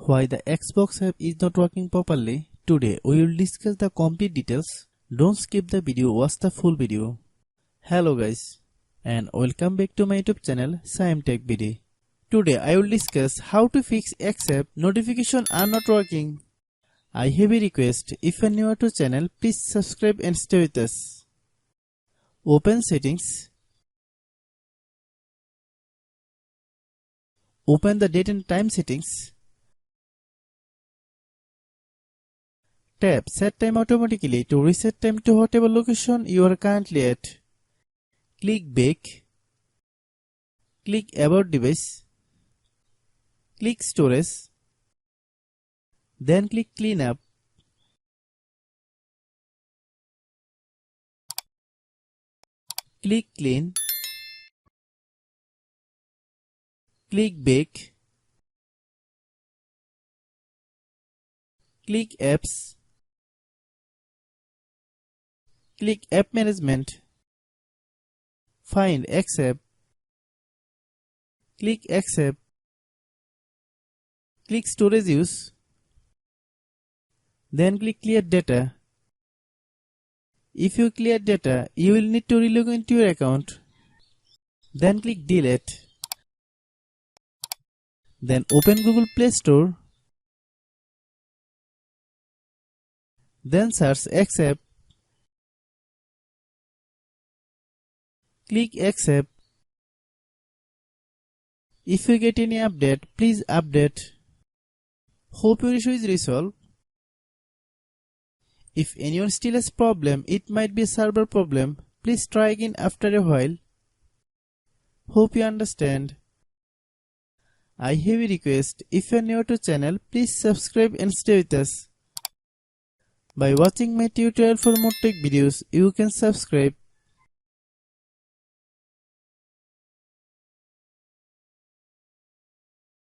Why the Xbox app is not working properly? Today we will discuss the complete details. Don't skip the video, watch the full video. Hello guys and welcome back to my YouTube channel Shaem Tech BD. Today I will discuss how to fix X app notification are not working. I have a request, if you are new to channel please subscribe and stay with us. Open settings. Open the date and time settings. Tap Set Time automatically to reset time to whatever location you are currently at. Click Back. Click About Device. Click Storage. Then click Clean Up. Click Clean. Click Back. Click Apps. Click App Management. Find X app. Click X app. Click Storage Use. Then click Clear Data. If you clear data, you will need to relog into your account. Then click Delete. Then open Google Play Store. Then search X app. Click X app. If you get any update, please update. Hope your issue is resolved. If anyone still has problem, it might be a server problem. Please try again after a while. Hope you understand. I have a request, if you are new to channel, please subscribe and stay with us. By watching my tutorial for more tech videos, you can subscribe.